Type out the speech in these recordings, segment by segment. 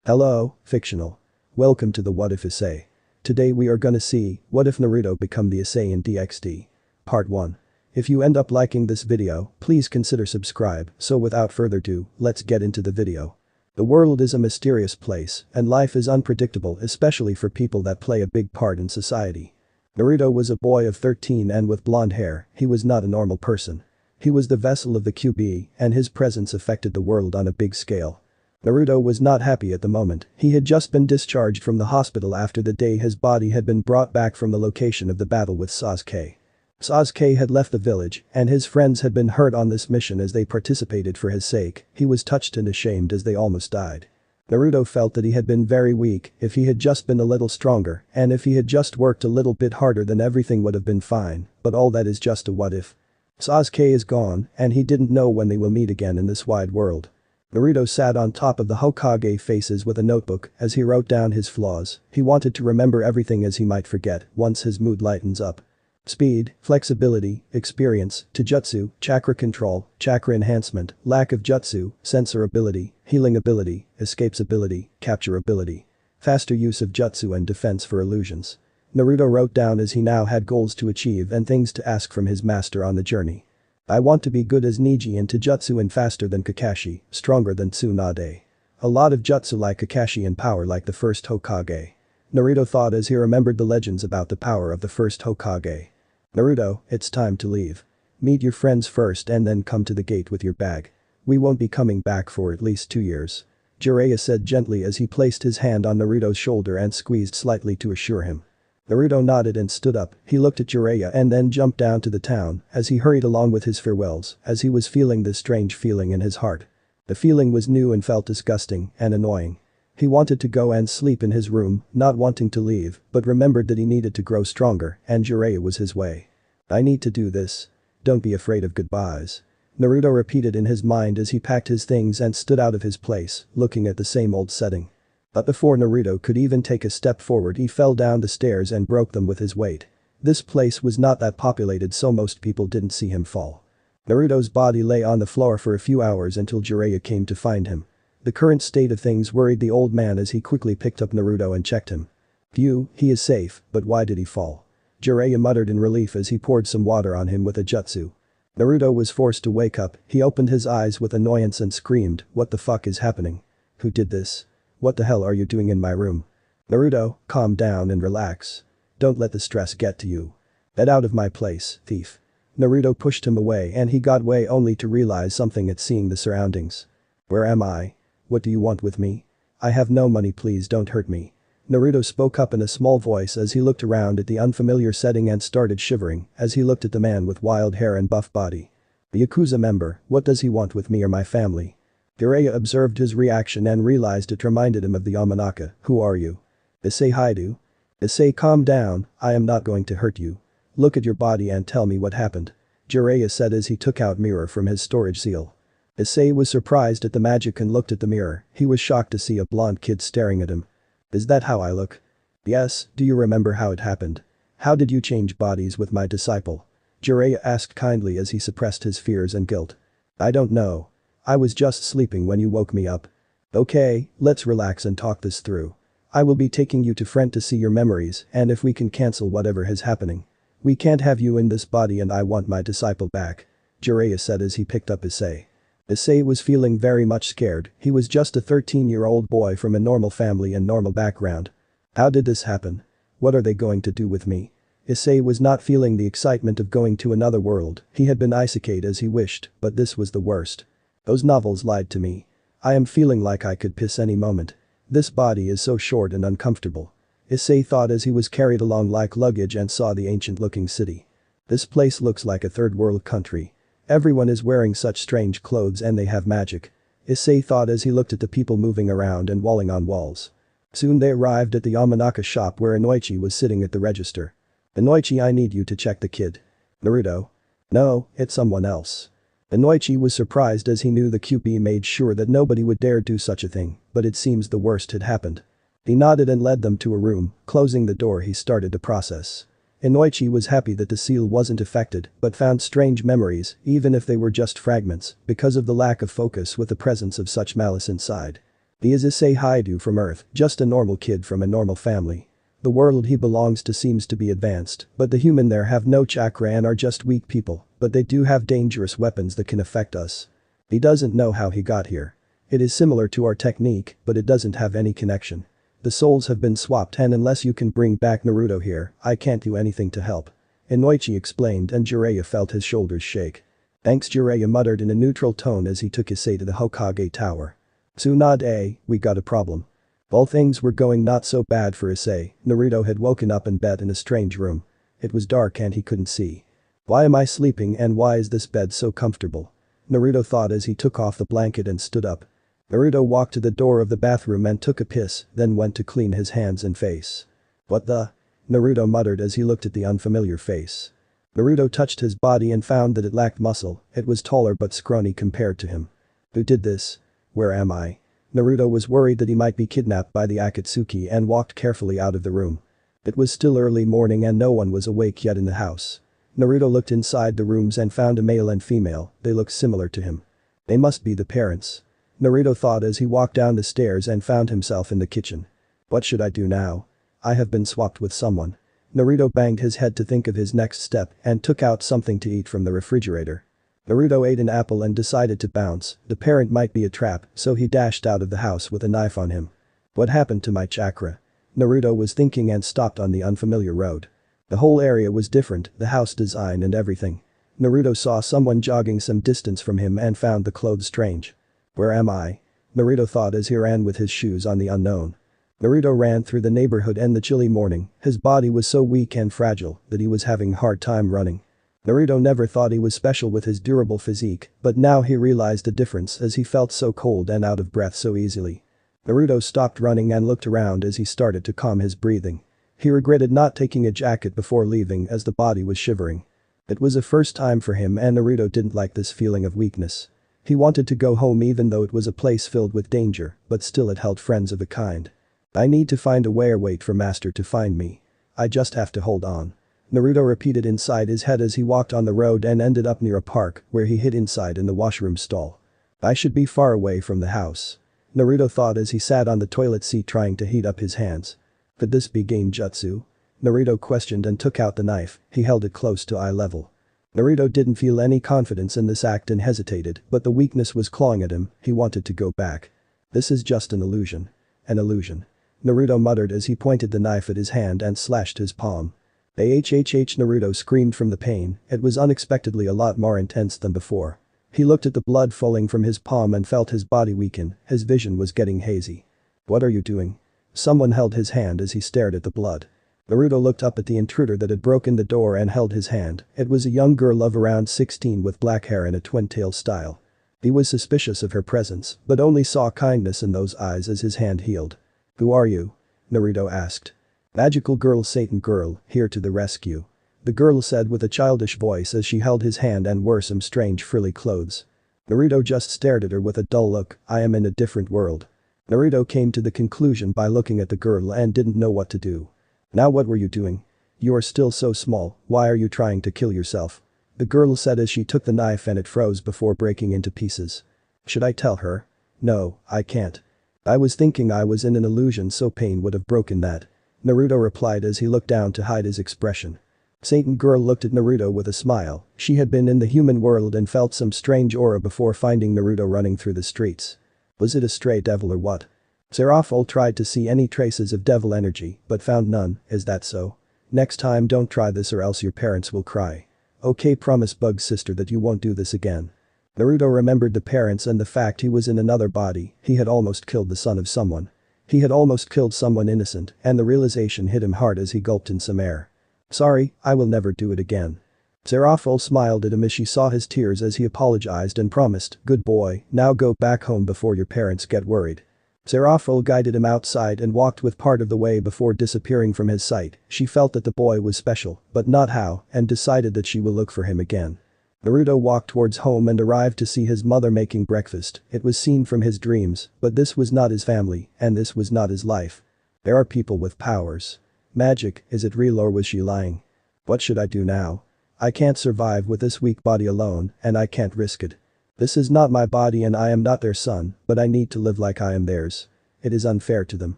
Hello, fictional. Welcome to the What If Issei. Today we are gonna see, what if Naruto become the Issei in DXD? Part 1. If you end up liking this video, please consider subscribe, so without further ado, let's get into the video. The world is a mysterious place, and life is unpredictable, especially for people that play a big part in society. Naruto was a boy of 13 and with blonde hair, he was not a normal person. He was the vessel of the QB, and his presence affected the world on a big scale. Naruto was not happy at the moment, he had just been discharged from the hospital after the day his body had been brought back from the location of the battle with Sasuke. Sasuke had left the village, and his friends had been hurt on this mission as they participated for his sake. He was touched and ashamed as they almost died. Naruto felt that he had been very weak. If he had just been a little stronger, and if he had just worked a little bit harder, then everything would have been fine, but all that is just a what if. Sasuke is gone, and he didn't know when they will meet again in this wide world. Naruto sat on top of the Hokage faces with a notebook as he wrote down his flaws. He wanted to remember everything as he might forget once his mood lightens up. Speed, flexibility, experience, taijutsu, chakra control, chakra enhancement, lack of jutsu, sensor ability, healing ability, escapes ability, capture ability. Faster use of jutsu and defense for illusions. Naruto wrote down as he now had goals to achieve and things to ask from his master on the journey. I want to be good as Neji in taijutsu and faster than Kakashi, stronger than Tsunade. A lot of jutsu like Kakashi and power like the first Hokage. Naruto thought as he remembered the legends about the power of the first Hokage. Naruto, it's time to leave. Meet your friends first and then come to the gate with your bag. We won't be coming back for at least 2 years. Jiraiya said gently as he placed his hand on Naruto's shoulder and squeezed slightly to assure him. Naruto nodded and stood up. He looked at Jiraiya and then jumped down to the town as he hurried along with his farewells as he was feeling this strange feeling in his heart. The feeling was new and felt disgusting and annoying. He wanted to go and sleep in his room, not wanting to leave, but remembered that he needed to grow stronger and Jiraiya was his way. I need to do this. Don't be afraid of goodbyes. Naruto repeated in his mind as he packed his things and stood out of his place, looking at the same old setting. But before Naruto could even take a step forward, he fell down the stairs and broke them with his weight. This place was not that populated, so most people didn't see him fall. Naruto's body lay on the floor for a few hours until Jiraiya came to find him. The current state of things worried the old man as he quickly picked up Naruto and checked him. Phew, he is safe, but why did he fall? Jiraiya muttered in relief as he poured some water on him with a jutsu. Naruto was forced to wake up. He opened his eyes with annoyance and screamed, "What the fuck is happening? Who did this? What the hell are you doing in my room?" Naruto, calm down and relax. Don't let the stress get to you. Get out of my place, thief. Naruto pushed him away and he got away only to realize something at seeing the surroundings. Where am I? What do you want with me? I have no money, please don't hurt me. Naruto spoke up in a small voice as he looked around at the unfamiliar setting and started shivering as he looked at the man with wild hair and buff body. The Yakuza member, what does he want with me or my family? Jiraiya observed his reaction and realized it reminded him of the Yamanaka. Who are you? Issei Hyoudou. Issei, calm down, I am not going to hurt you. Look at your body and tell me what happened. Jiraiya said as he took out mirror from his storage seal. Issei was surprised at the magic and looked at the mirror. He was shocked to see a blonde kid staring at him. Is that how I look? Yes, do you remember how it happened? How did you change bodies with my disciple? Jiraiya asked kindly as he suppressed his fears and guilt. I don't know. I was just sleeping when you woke me up. Okay, let's relax and talk this through. I will be taking you to Friend to see your memories and if we can cancel whatever is happening. We can't have you in this body and I want my disciple back. Jiraiya said as he picked up Issei. Issei was feeling very much scared. He was just a 13-year-old boy from a normal family and normal background. How did this happen? What are they going to do with me? Issei was not feeling the excitement of going to another world. He had been isekai as he wished, but this was the worst. Those novels lied to me. I am feeling like I could piss any moment. This body is so short and uncomfortable. Issei thought as he was carried along like luggage and saw the ancient-looking city. This place looks like a third-world country. Everyone is wearing such strange clothes and they have magic. Issei thought as he looked at the people moving around and walling on walls. Soon they arrived at the Yamanaka shop where Inoichi was sitting at the register. Inoichi, I need you to check the kid. Naruto. No, it's someone else. Inoichi was surprised as he knew the QB made sure that nobody would dare do such a thing, but it seems the worst had happened. He nodded and led them to a room. Closing the door, he started the process. Inoichi was happy that the seal wasn't affected, but found strange memories, even if they were just fragments, because of the lack of focus with the presence of such malice inside. He is Issei Hyoudou from Earth, just a normal kid from a normal family. The world he belongs to seems to be advanced, but the human there have no chakra and are just weak people, but they do have dangerous weapons that can affect us. He doesn't know how he got here. It is similar to our technique, but it doesn't have any connection. The souls have been swapped and unless you can bring back Naruto here, I can't do anything to help. Inoichi explained and Jiraiya felt his shoulders shake. Thanks, Jiraiya muttered in a neutral tone as he took Issei to the Hokage tower. Tsunade, we got a problem. All things were going not so bad for Issei. Naruto had woken up in bed in a strange room. It was dark and he couldn't see. Why am I sleeping and why is this bed so comfortable? Naruto thought as he took off the blanket and stood up. Naruto walked to the door of the bathroom and took a piss, then went to clean his hands and face. What the? Naruto muttered as he looked at the unfamiliar face. Naruto touched his body and found that it lacked muscle, it was taller but scrawny compared to him. Who did this? Where am I? Naruto was worried that he might be kidnapped by the Akatsuki and walked carefully out of the room. It was still early morning and no one was awake yet in the house. Naruto looked inside the rooms and found a male and female, they looked similar to him. They must be the parents. Naruto thought as he walked down the stairs and found himself in the kitchen. What should I do now? I have been swapped with someone. Naruto banged his head to think of his next step and took out something to eat from the refrigerator. Naruto ate an apple and decided to bounce, the parent might be a trap, so he dashed out of the house with a knife on him. What happened to my chakra? Naruto was thinking and stopped on the unfamiliar road. The whole area was different, the house design and everything. Naruto saw someone jogging some distance from him and found the clothes strange. Where am I? Naruto thought as he ran with his shoes on the unknown. Naruto ran through the neighborhood in the chilly morning, his body was so weak and fragile that he was having a hard time running. Naruto never thought he was special with his durable physique, but now he realized the difference as he felt so cold and out of breath so easily. Naruto stopped running and looked around as he started to calm his breathing. He regretted not taking a jacket before leaving as the body was shivering. It was a first time for him and Naruto didn't like this feeling of weakness. He wanted to go home even though it was a place filled with danger, but still it held friends of a kind. I need to find a way or wait for Master to find me. I just have to hold on. Naruto repeated inside his head as he walked on the road and ended up near a park where he hid inside in the washroom stall. I should be far away from the house. Naruto thought as he sat on the toilet seat trying to heat up his hands. Could this be Genjutsu? Naruto questioned and took out the knife, he held it close to eye level. Naruto didn't feel any confidence in this act and hesitated, but the weakness was clawing at him, he wanted to go back. This is just an illusion. An illusion. Naruto muttered as he pointed the knife at his hand and slashed his palm. Naruto screamed from the pain, it was unexpectedly a lot more intense than before. He looked at the blood falling from his palm and felt his body weaken, his vision was getting hazy. What are you doing? Someone held his hand as he stared at the blood. Naruto looked up at the intruder that had broken the door and held his hand, it was a young girl of around 16 with black hair in a twin-tail style. He was suspicious of her presence, but only saw kindness in those eyes as his hand healed. Who are you? Naruto asked. Magical girl Satan girl, here to the rescue. The girl said with a childish voice as she held his hand and wore some strange frilly clothes. Naruto just stared at her with a dull look, I am in a different world. Naruto came to the conclusion by looking at the girl and didn't know what to do. Now what were you doing? You are still so small, why are you trying to kill yourself? The girl said as she took the knife and it froze before breaking into pieces. Should I tell her? No, I can't. I was thinking I was in an illusion so pain would have broken that. Naruto replied as he looked down to hide his expression. Satan girl looked at Naruto with a smile, she had been in the human world and felt some strange aura before finding Naruto running through the streets. Was it a stray devil or what? Seraphol tried to see any traces of devil energy, but found none, is that so? Next time don't try this or else your parents will cry. Okay, promise Bug's sister that you won't do this again. Naruto remembered the parents and the fact he was in another body, he had almost killed the son of someone. He had almost killed someone innocent, and the realization hit him hard as he gulped in some air. Sorry, I will never do it again. Seraphol smiled at him as she saw his tears as he apologized and promised, good boy, now go back home before your parents get worried. Seraphol guided him outside and walked with part of the way before disappearing from his sight, she felt that the boy was special, but not how, and decided that she will look for him again. Naruto walked towards home and arrived to see his mother making breakfast, it was seen from his dreams, but this was not his family, and this was not his life. There are people with powers. Magic, is it real or was she lying? What should I do now? I can't survive with this weak body alone, and I can't risk it. This is not my body and I am not their son, but I need to live like I am theirs. It is unfair to them.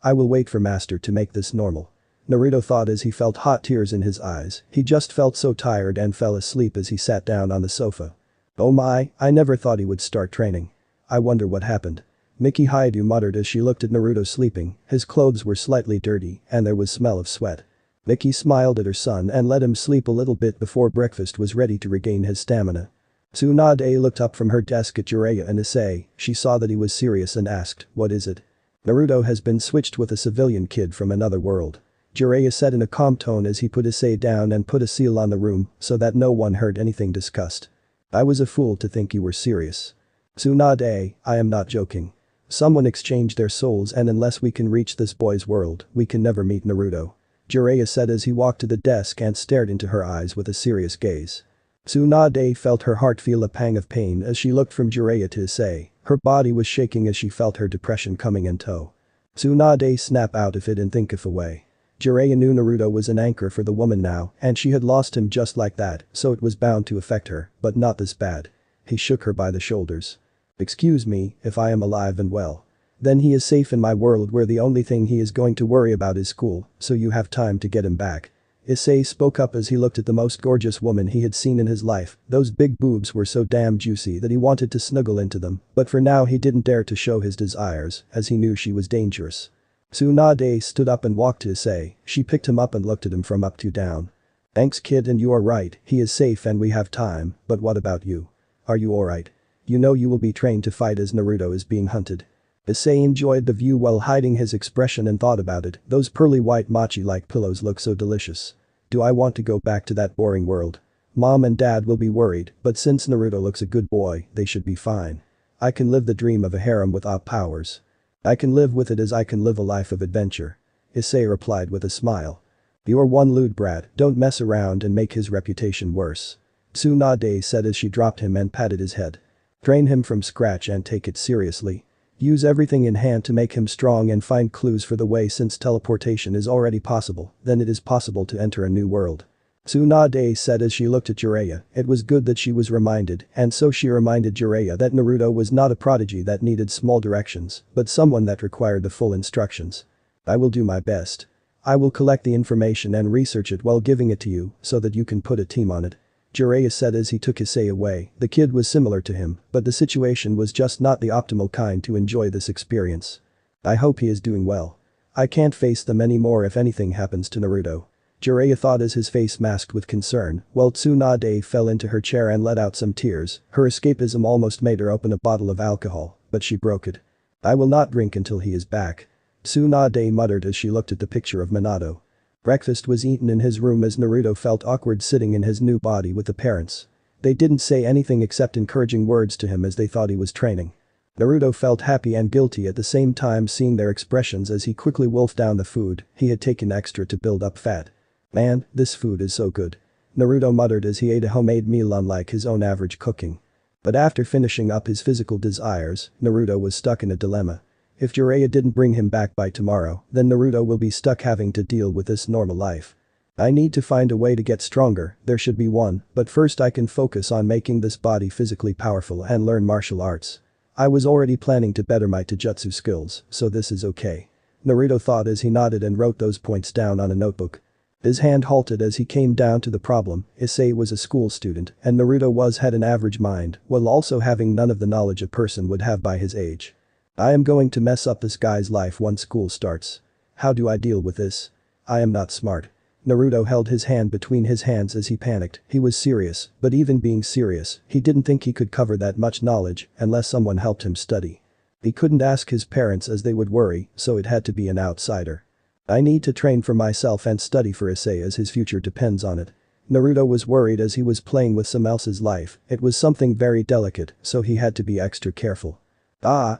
I will wait for master to make this normal. Naruto thought as he felt hot tears in his eyes, he just felt so tired and fell asleep as he sat down on the sofa. Oh my, I never thought he would start training. I wonder what happened. Miki Hyoudou muttered as she looked at Naruto sleeping, his clothes were slightly dirty and there was smell of sweat. Miki smiled at her son and let him sleep a little bit before breakfast was ready to regain his stamina. Tsunade looked up from her desk at Jiraiya and Issei, she saw that he was serious and asked, what is it? Naruto has been switched with a civilian kid from another world. Jiraiya said in a calm tone as he put Issei down and put a seal on the room so that no one heard anything discussed. I was a fool to think you were serious. Tsunade, I am not joking. Someone exchanged their souls and unless we can reach this boy's world, we can never meet Naruto. Jiraiya said as he walked to the desk and stared into her eyes with a serious gaze. Tsunade felt her heart feel a pang of pain as she looked from Jiraiya to Issei, her body was shaking as she felt her depression coming in tow. Tsunade snap out of it and think of a way. Jiraiya knew Naruto was an anchor for the woman now and she had lost him just like that, so it was bound to affect her, but not this bad. He shook her by the shoulders. Excuse me, if I am alive and well. Then he is safe in my world where the only thing he is going to worry about is school, so you have time to get him back. Issei spoke up as he looked at the most gorgeous woman he had seen in his life, those big boobs were so damn juicy that he wanted to snuggle into them, but for now he didn't dare to show his desires, as he knew she was dangerous. Tsunade stood up and walked to Issei, she picked him up and looked at him from up to down. Thanks kid and you are right, he is safe and we have time, but what about you? Are you alright? You know you will be trained to fight as Naruto is being hunted. Issei enjoyed the view while hiding his expression and thought about it, those pearly white mochi-like pillows look so delicious. Do I want to go back to that boring world? Mom and dad will be worried, but since Naruto looks a good boy, they should be fine. I can live the dream of a harem without powers. I can live with it as I can live a life of adventure. Issei replied with a smile. You're one lewd brat, don't mess around and make his reputation worse. Tsunade said as she dropped him and patted his head. Train him from scratch and take it seriously. Use everything in hand to make him strong and find clues for the way since teleportation is already possible, then it is possible to enter a new world. Tsunade said as she looked at Jiraiya, it was good that she was reminded, and so she reminded Jiraiya that Naruto was not a prodigy that needed small directions, but someone that required the full instructions. I will do my best. I will collect the information and research it while giving it to you so that you can put a team on it. Jiraiya said as he took Issei away, the kid was similar to him, but the situation was just not the optimal kind to enjoy this experience. I hope he is doing well. I can't face them anymore if anything happens to Naruto. Jiraiya thought as his face masked with concern, while Tsunade fell into her chair and let out some tears, her escapism almost made her open a bottle of alcohol, but she broke it. I will not drink until he is back. Tsunade muttered as she looked at the picture of Minato. Breakfast was eaten in his room as Naruto felt awkward sitting in his new body with the parents. They didn't say anything except encouraging words to him as they thought he was training. Naruto felt happy and guilty at the same time seeing their expressions as he quickly wolfed down the food he had taken extra to build up fat. Man, this food is so good. Naruto muttered as he ate a homemade meal unlike his own average cooking. But after finishing up his physical desires, Naruto was stuck in a dilemma. If Jiraiya didn't bring him back by tomorrow, then Naruto will be stuck having to deal with this normal life. I need to find a way to get stronger, there should be one, but first I can focus on making this body physically powerful and learn martial arts. I was already planning to better my taijutsu skills, so this is okay. Naruto thought as he nodded and wrote those points down on a notebook. His hand halted as he came down to the problem, Issei was a school student and Naruto had an average mind while also having none of the knowledge a person would have by his age. I am going to mess up this guy's life once school starts. How do I deal with this? I am not smart. Naruto held his hand between his hands as he panicked, he was serious, but even being serious, he didn't think he could cover that much knowledge unless someone helped him study. He couldn't ask his parents as they would worry, so it had to be an outsider. I need to train for myself and study for Issei as his future depends on it. Naruto was worried as he was playing with someone else's life, it was something very delicate, so he had to be extra careful.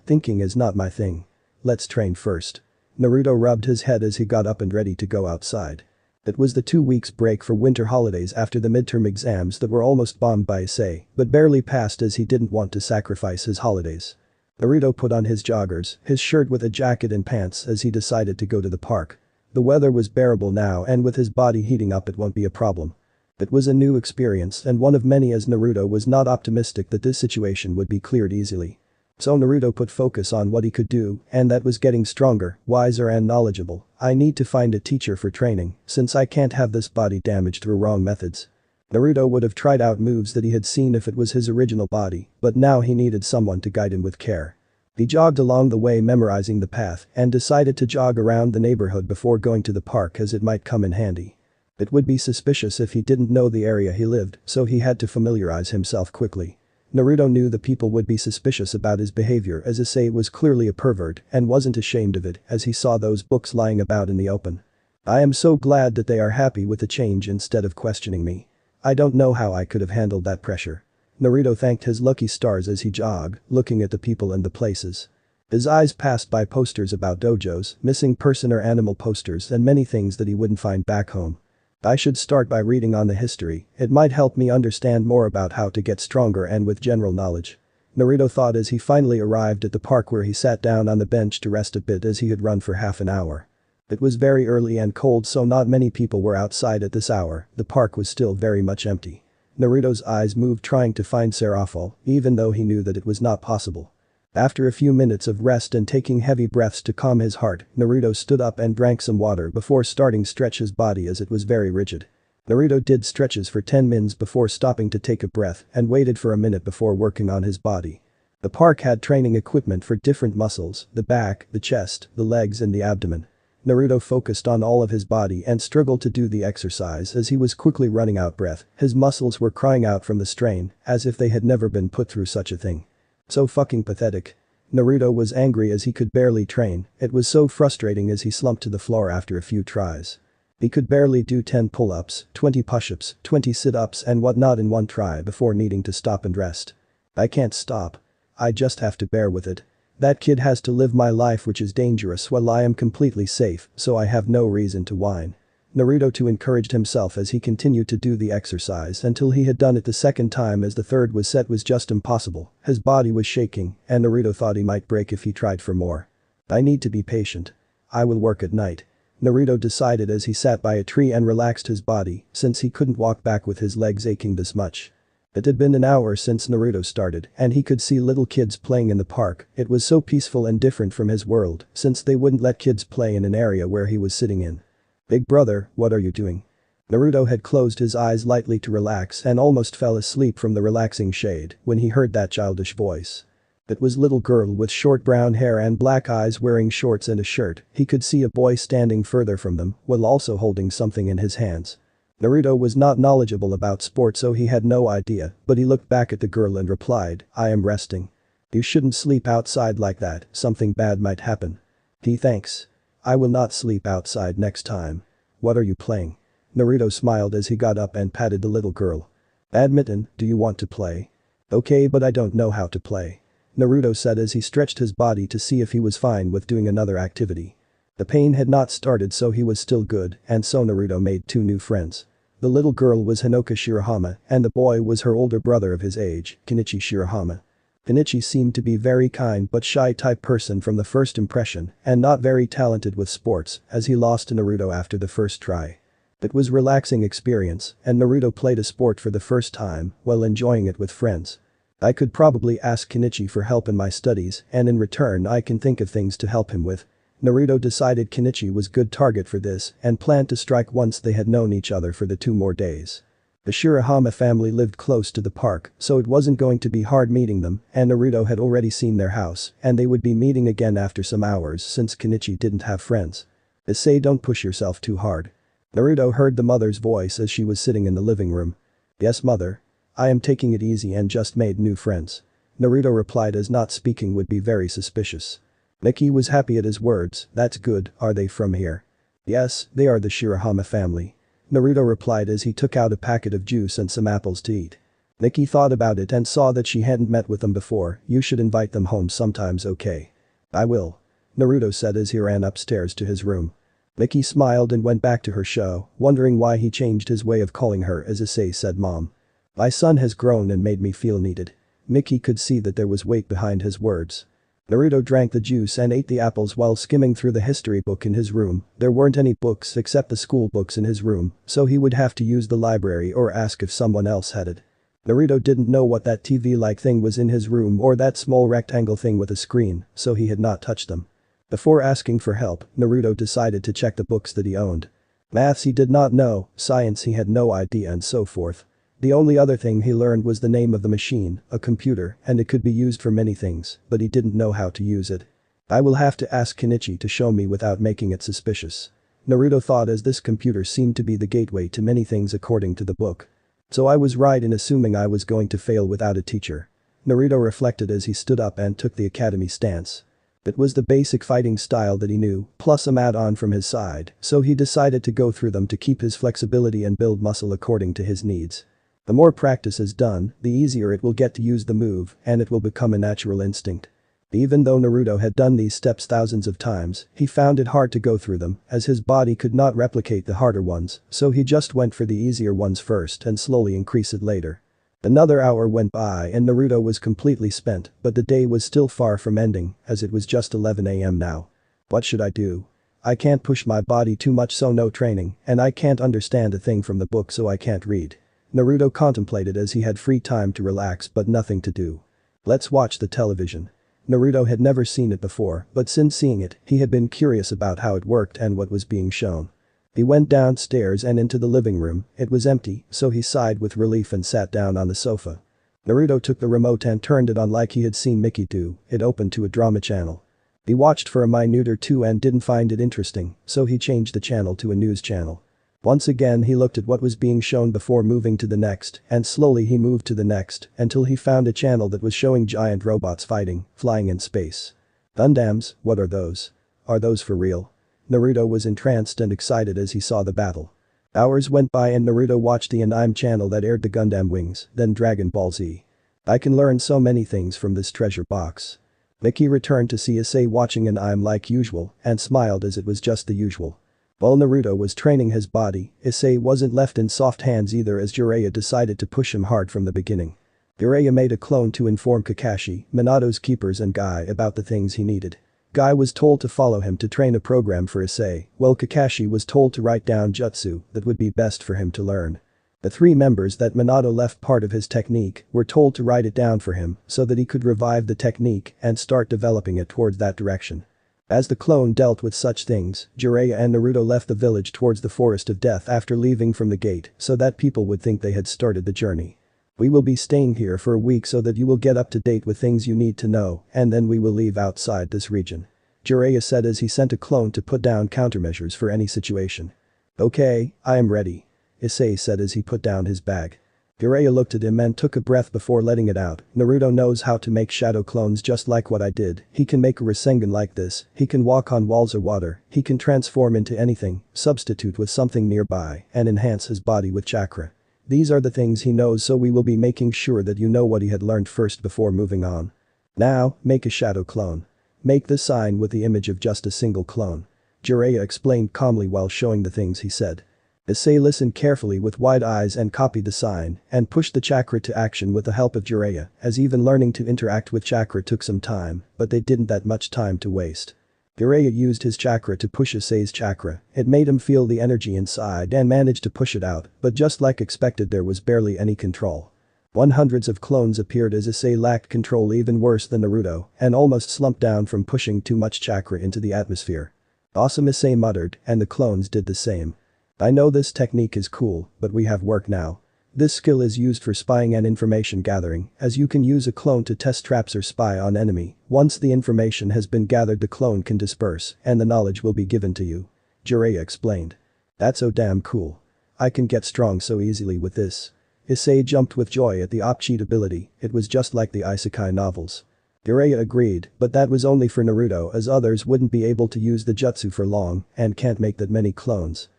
Thinking is not my thing. Let's train first. Naruto rubbed his head as he got up and ready to go outside. It was the 2 weeks break for winter holidays after the midterm exams that were almost bombed by Issei, but barely passed as he didn't want to sacrifice his holidays. Naruto put on his joggers, his shirt with a jacket and pants as he decided to go to the park. The weather was bearable now and with his body heating up it won't be a problem. It was a new experience and one of many as Naruto was not optimistic that this situation would be cleared easily. So Naruto put focus on what he could do, and that was getting stronger, wiser and knowledgeable. I need to find a teacher for training, since I can't have this body damaged through wrong methods. Naruto would have tried out moves that he had seen if it was his original body, but now he needed someone to guide him with care. He jogged along the way memorizing the path and decided to jog around the neighborhood before going to the park as it might come in handy. It would be suspicious if he didn't know the area he lived, so he had to familiarize himself quickly. Naruto knew the people would be suspicious about his behavior as Issei was clearly a pervert and wasn't ashamed of it as he saw those books lying about in the open. I am so glad that they are happy with the change instead of questioning me. I don't know how I could have handled that pressure. Naruto thanked his lucky stars as he jogged, looking at the people and the places. His eyes passed by posters about dojos, missing person or animal posters and many things that he wouldn't find back home. I should start by reading on the history, it might help me understand more about how to get stronger and with general knowledge. Naruto thought as he finally arrived at the park where he sat down on the bench to rest a bit as he had run for half an hour. It was very early and cold so not many people were outside at this hour, the park was still very much empty. Naruto's eyes moved trying to find Seraphol, even though he knew that it was not possible. After a few minutes of rest and taking heavy breaths to calm his heart, Naruto stood up and drank some water before starting stretch his body as it was very rigid. Naruto did stretches for 10 minutes before stopping to take a breath and waited for a minute before working on his body. The park had training equipment for different muscles, the back, the chest, the legs and the abdomen. Naruto focused on all of his body and struggled to do the exercise as he was quickly running out breath, his muscles were crying out from the strain, as if they had never been put through such a thing. So fucking pathetic. Naruto was angry as he could barely train, it was so frustrating as he slumped to the floor after a few tries. He could barely do 10 pull-ups, 20 push-ups, 20 sit-ups and whatnot in one try before needing to stop and rest. I can't stop. I just have to bear with it. That kid has to live my life which is dangerous while I am completely safe, so I have no reason to whine. Naruto too encouraged himself as he continued to do the exercise until he had done it the second time as the third was set was just impossible, his body was shaking and Naruto thought he might break if he tried for more. I need to be patient. I will work at night. Naruto decided as he sat by a tree and relaxed his body since he couldn't walk back with his legs aching this much. It had been an hour since Naruto started and he could see little kids playing in the park, it was so peaceful and different from his world since they wouldn't let kids play in an area where he was sitting in. Big brother, what are you doing? Naruto had closed his eyes lightly to relax and almost fell asleep from the relaxing shade when he heard that childish voice. It was little girl with short brown hair and black eyes wearing shorts and a shirt, he could see a boy standing further from them while also holding something in his hands. Naruto was not knowledgeable about sports so he had no idea, but he looked back at the girl and replied, I am resting. You shouldn't sleep outside like that, something bad might happen. Thanks. I will not sleep outside next time. What are you playing? Naruto smiled as he got up and patted the little girl. Badminton, do you want to play? Okay but I don't know how to play. Naruto said as he stretched his body to see if he was fine with doing another activity. The pain had not started so he was still good and so Naruto made 2 new friends. The little girl was Hinoka Shirahama and the boy was her older brother of his age, Kenichi Shirahama. Kenichi seemed to be very kind but shy type person from the first impression and not very talented with sports as he lost to Naruto after the first try. It was relaxing experience and Naruto played a sport for the first time while enjoying it with friends. I could probably ask Kenichi for help in my studies and in return I can think of things to help him with. Naruto decided Kenichi was good target for this and planned to strike once they had known each other for the 2 more days. The Shirahama family lived close to the park, so it wasn't going to be hard meeting them and Naruto had already seen their house and they would be meeting again after some hours since Kenichi didn't have friends. Issei, don't push yourself too hard. Naruto heard the mother's voice as she was sitting in the living room. Yes mother. I am taking it easy and just made new friends. Naruto replied as not speaking would be very suspicious. Nikki was happy at his words, that's good, are they from here? Yes, they are the Shirahama family. Naruto replied as he took out a packet of juice and some apples to eat. Nikki thought about it and saw that she hadn't met with them before, you should invite them home sometimes okay? I will. Naruto said as he ran upstairs to his room. Nikki smiled and went back to her show, wondering why he changed his way of calling her as Issei said mom. My son has grown and made me feel needed. Nikki could see that there was weight behind his words. Naruto drank the juice and ate the apples while skimming through the history book in his room, there weren't any books except the school books in his room, so he would have to use the library or ask if someone else had it. Naruto didn't know what that TV-like thing was in his room or that small rectangle thing with a screen, so he had not touched them. Before asking for help, Naruto decided to check the books that he owned. Maths he did not know, science he had no idea and so forth. The only other thing he learned was the name of the machine, a computer, and it could be used for many things, but he didn't know how to use it. I will have to ask Kenichi to show me without making it suspicious. Naruto thought, as this computer seemed to be the gateway to many things according to the book. So I was right in assuming I was going to fail without a teacher. Naruto reflected as he stood up and took the academy stance. It was the basic fighting style that he knew, plus some add-on from his side, so he decided to go through them to keep his flexibility and build muscle according to his needs. The more practice is done, the easier it will get to use the move, and it will become a natural instinct. Even though Naruto had done these steps thousands of times, he found it hard to go through them, as his body could not replicate the harder ones, so he just went for the easier ones first and slowly increase it later. Another hour went by and Naruto was completely spent, but the day was still far from ending, as it was just 11 AM now. What should I do? I can't push my body too much, so no training, and I can't understand a thing from the book, so I can't read. Naruto contemplated as he had free time to relax but nothing to do. Let's watch the television. Naruto had never seen it before, but since seeing it, he had been curious about how it worked and what was being shown. He went downstairs and into the living room. It was empty, so he sighed with relief and sat down on the sofa. Naruto took the remote and turned it on like he had seen Mickey do. It opened to a drama channel. He watched for a minute or two and didn't find it interesting, so he changed the channel to a news channel. Once again he looked at what was being shown before moving to the next, and slowly he moved to the next until he found a channel that was showing giant robots fighting, flying in space. Gundams, what are those? Are those for real? Naruto was entranced and excited as he saw the battle. Hours went by and Naruto watched the anime channel that aired the Gundam Wings, then Dragon Ball Z. I can learn so many things from this treasure box. Mickey returned to see Issei watching anime like usual and smiled as it was just the usual. While Naruto was training his body, Issei wasn't left in soft hands either, as Jiraiya decided to push him hard from the beginning. Jiraiya made a clone to inform Kakashi, Minato's keepers and Guy about the things he needed. Guy was told to follow him to train a program for Issei, while Kakashi was told to write down jutsu that would be best for him to learn. The three members that Minato left part of his technique were told to write it down for him so that he could revive the technique and start developing it towards that direction. As the clone dealt with such things, Jiraiya and Naruto left the village towards the Forest of Death after leaving from the gate so that people would think they had started the journey. We will be staying here for a week so that you will get up to date with things you need to know, and then we will leave outside this region. Jiraiya said as he sent a clone to put down countermeasures for any situation. Okay, I am ready. Issei said as he put down his bag. Jiraiya looked at him and took a breath before letting it out. Naruto knows how to make shadow clones just like what I did. He can make a Rasengan like this, he can walk on walls or water, he can transform into anything, substitute with something nearby, and enhance his body with chakra. These are the things he knows, so we will be making sure that you know what he had learned first before moving on. Now, make a shadow clone. Make the sign with the image of just a single clone. Jiraiya explained calmly while showing the things he said. Issei listened carefully with wide eyes and copied the sign and pushed the chakra to action with the help of Jiraiya, as even learning to interact with chakra took some time, but they didn't that much time to waste. Jiraiya used his chakra to push Issei's chakra. It made him feel the energy inside and managed to push it out, but just like expected there was barely any control. Hundreds of clones appeared as Issei lacked control even worse than Naruto and almost slumped down from pushing too much chakra into the atmosphere. Awesome, Issei muttered, and the clones did the same. I know this technique is cool, but we have work now. This skill is used for spying and information gathering, as you can use a clone to test traps or spy on enemy. Once the information has been gathered, the clone can disperse and the knowledge will be given to you. Jiraiya explained. That's so damn cool. I can get strong so easily with this. Issei jumped with joy at the op-cheat ability. It was just like the isekai novels. Jiraiya agreed, but that was only for Naruto, as others wouldn't be able to use the jutsu for long and can't make that many clones.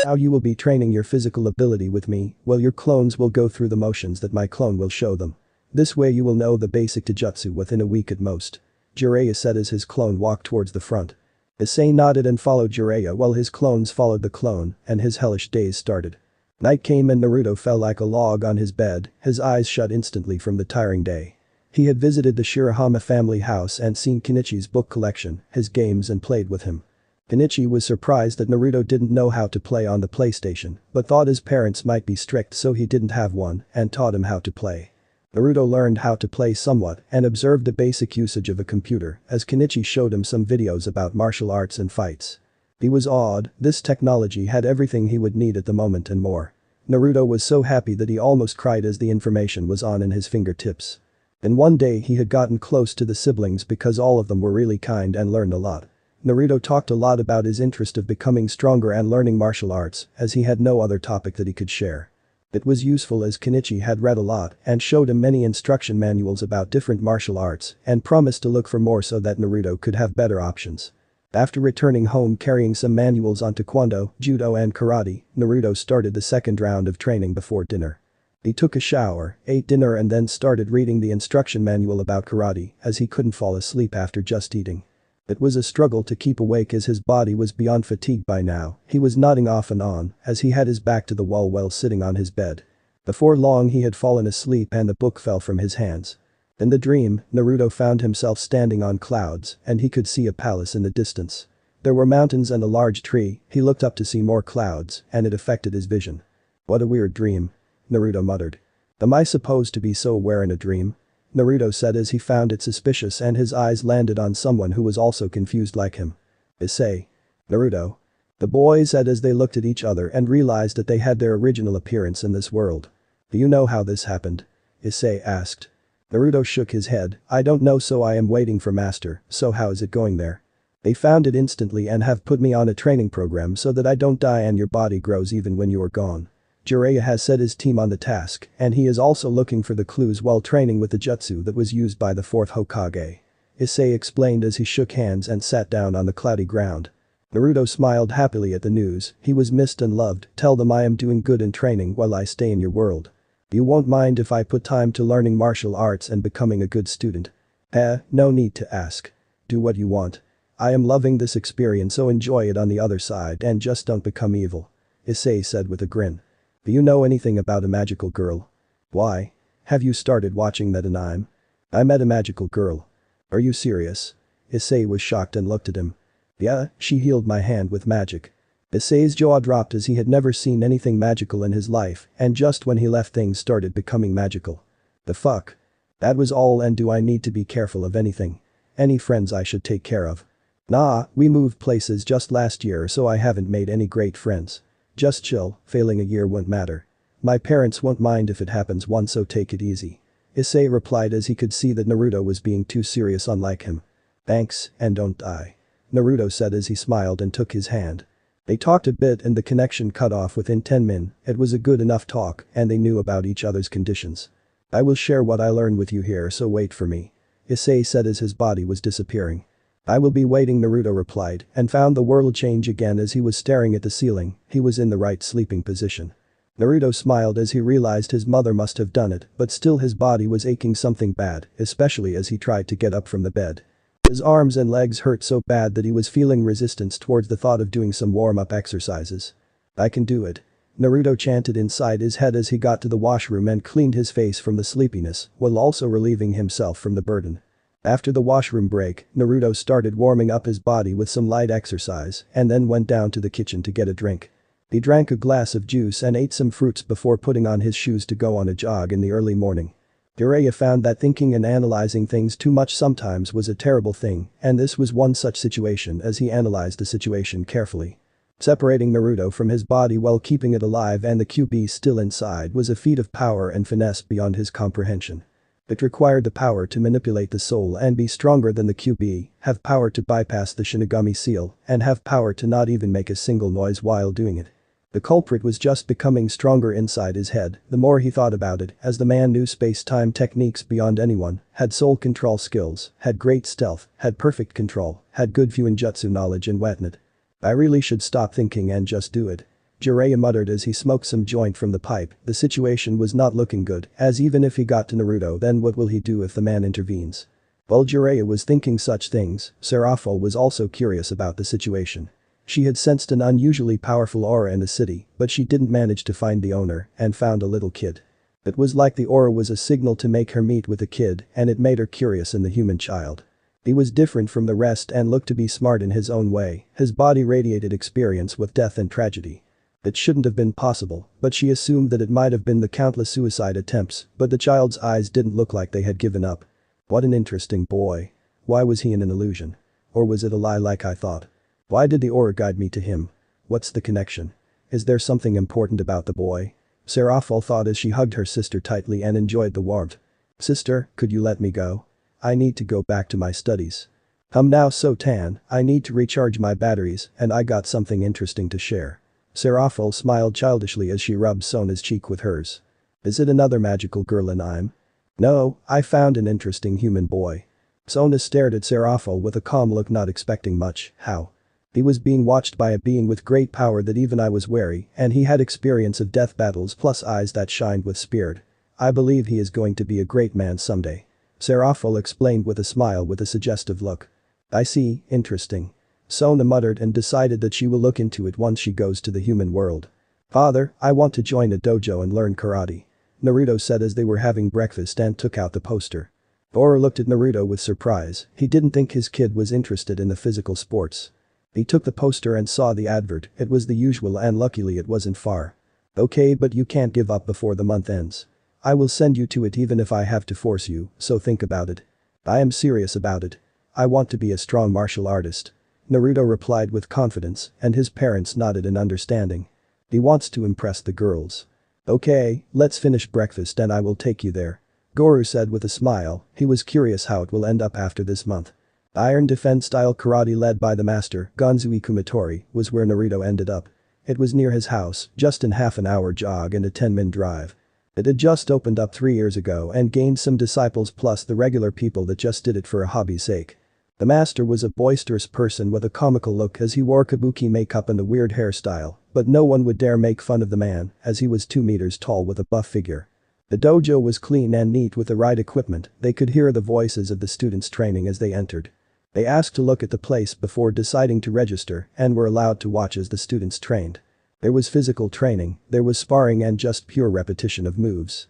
Now you will be training your physical ability with me, while your clones will go through the motions that my clone will show them. This way you will know the basic jutsu within a week at most. Jiraiya said as his clone walked towards the front. Issei nodded and followed Jiraiya while his clones followed the clone, and his hellish days started. Night came and Naruto fell like a log on his bed, his eyes shut instantly from the tiring day. He had visited the Shirahama family house and seen Kenichi's book collection, his games, and played with him. Kenichi was surprised that Naruto didn't know how to play on the PlayStation, but thought his parents might be strict so he didn't have one and taught him how to play. Naruto learned how to play somewhat and observed the basic usage of a computer as Kenichi showed him some videos about martial arts and fights. He was awed, this technology had everything he would need at the moment and more. Naruto was so happy that he almost cried as the information was on in his fingertips. And one day he had gotten close to the siblings because all of them were really kind and learned a lot. Naruto talked a lot about his interest of becoming stronger and learning martial arts as he had no other topic that he could share. It was useful as Kenichi had read a lot and showed him many instruction manuals about different martial arts and promised to look for more so that Naruto could have better options. After returning home carrying some manuals on taekwondo, judo and karate, Naruto started the second round of training before dinner. He took a shower, ate dinner and then started reading the instruction manual about karate as he couldn't fall asleep after just eating. It was a struggle to keep awake as his body was beyond fatigue by now, he was nodding off and on as he had his back to the wall while sitting on his bed. Before long he had fallen asleep and the book fell from his hands. In the dream, Naruto found himself standing on clouds and he could see a palace in the distance. There were mountains and a large tree, he looked up to see more clouds and it affected his vision. What a weird dream. Naruto muttered. Am I supposed to be so aware in a dream? Naruto said as he found it suspicious and his eyes landed on someone who was also confused like him. Issei. Naruto. The boy said as they looked at each other and realized that they had their original appearance in this world. Do you know how this happened? Issei asked. Naruto shook his head, I don't know so I am waiting for master, so how is it going there? They found it instantly and have put me on a training program so that I don't die and your body grows even when you are gone. Jiraiya has set his team on the task and he is also looking for the clues while training with the jutsu that was used by the fourth Hokage. Issei explained as he shook hands and sat down on the cloudy ground. Naruto smiled happily at the news, he was missed and loved, tell them I am doing good in training while I stay in your world. You won't mind if I put time to learning martial arts and becoming a good student? No need to ask. Do what you want. I am loving this experience so enjoy it on the other side and just don't become evil. Issei said with a grin. Do you know anything about a magical girl? Why? Have you started watching that anime? I met a magical girl. Are you serious? Issei was shocked and looked at him. Yeah, she healed my hand with magic. Issei's jaw dropped as he had never seen anything magical in his life and just when he left things started becoming magical. The fuck? That was all and do I need to be careful of anything? Any friends I should take care of? Nah, we moved places just last year so I haven't made any great friends. Just chill, failing a year won't matter. My parents won't mind if it happens once so take it easy. Issei replied as he could see that Naruto was being too serious unlike him. Thanks, and don't die. Naruto said as he smiled and took his hand. They talked a bit and the connection cut off within 10 min, it was a good enough talk and they knew about each other's conditions. I will share what I learned with you here so wait for me. Issei said as his body was disappearing. I will be waiting Naruto replied and found the world change again as he was staring at the ceiling, he was in the right sleeping position. Naruto smiled as he realized his mother must have done it but still his body was aching something bad, especially as he tried to get up from the bed. His arms and legs hurt so bad that he was feeling resistance towards the thought of doing some warm-up exercises. I can do it. Naruto chanted inside his head as he got to the washroom and cleaned his face from the sleepiness while also relieving himself from the burden. After the washroom break, Naruto started warming up his body with some light exercise and then went down to the kitchen to get a drink. He drank a glass of juice and ate some fruits before putting on his shoes to go on a jog in the early morning. Jiraiya found that thinking and analyzing things too much sometimes was a terrible thing and this was one such situation as he analyzed the situation carefully. Separating Naruto from his body while keeping it alive and the QB still inside was a feat of power and finesse beyond his comprehension. It required the power to manipulate the soul and be stronger than the QB, have power to bypass the Shinigami seal, and have power to not even make a single noise while doing it. The culprit was just becoming stronger inside his head, the more he thought about it, as the man knew space-time techniques beyond anyone, had soul control skills, had great stealth, had perfect control, had good Fuinjutsu knowledge and whatnot. I really should stop thinking and just do it. Jiraiya muttered as he smoked some joint from the pipe, the situation was not looking good, as even if he got to Naruto then what will he do if the man intervenes? While Jiraiya was thinking such things, Serapho was also curious about the situation. She had sensed an unusually powerful aura in the city, but she didn't manage to find the owner and found a little kid. It was like the aura was a signal to make her meet with the kid and it made her curious in the human child. He was different from the rest and looked to be smart in his own way, his body radiated experience with death and tragedy. It shouldn't have been possible, but she assumed that it might have been the countless suicide attempts, but the child's eyes didn't look like they had given up. What an interesting boy. Why was he in an illusion? Or was it a lie like I thought? Why did the aura guide me to him? What's the connection? Is there something important about the boy? Seraphil thought as she hugged her sister tightly and enjoyed the warmth. Sister, could you let me go? I need to go back to my studies. I'm now so tan, I need to recharge my batteries, and I got something interesting to share. Seraphil smiled childishly as she rubbed Sona's cheek with hers. Is it another magical girl in I'm? No, I found an interesting human boy. Sona stared at Seraphil with a calm look, not expecting much. How? He was being watched by a being with great power that even I was wary, and he had experience of death battles plus eyes that shined with spirit. I believe he is going to be a great man someday. Seraphil explained with a smile with a suggestive look. I see, interesting. Sona muttered and decided that she will look into it once she goes to the human world. Father, I want to join a dojo and learn karate. Naruto said as they were having breakfast and took out the poster. Goro looked at Naruto with surprise, he didn't think his kid was interested in the physical sports. He took the poster and saw the advert, it was the usual and luckily it wasn't far. Okay, but you can't give up before the month ends. I will send you to it even if I have to force you, so think about it. I am serious about it. I want to be a strong martial artist. Naruto replied with confidence, and his parents nodded in understanding. He wants to impress the girls. Okay, let's finish breakfast and I will take you there. Goro said with a smile, he was curious how it will end up after this month. Iron Defense style karate led by the master, Gonzui Kumatori, was where Naruto ended up. It was near his house, just in half an hour jog and a 10-minute drive. It had just opened up 3 years ago and gained some disciples plus the regular people that just did it for a hobby's sake. The master was a boisterous person with a comical look as he wore kabuki makeup and a weird hairstyle, but no one would dare make fun of the man as he was 2 meters tall with a buff figure. The dojo was clean and neat with the right equipment, they could hear the voices of the students training as they entered. They asked to look at the place before deciding to register and were allowed to watch as the students trained. There was physical training, there was sparring and just pure repetition of moves.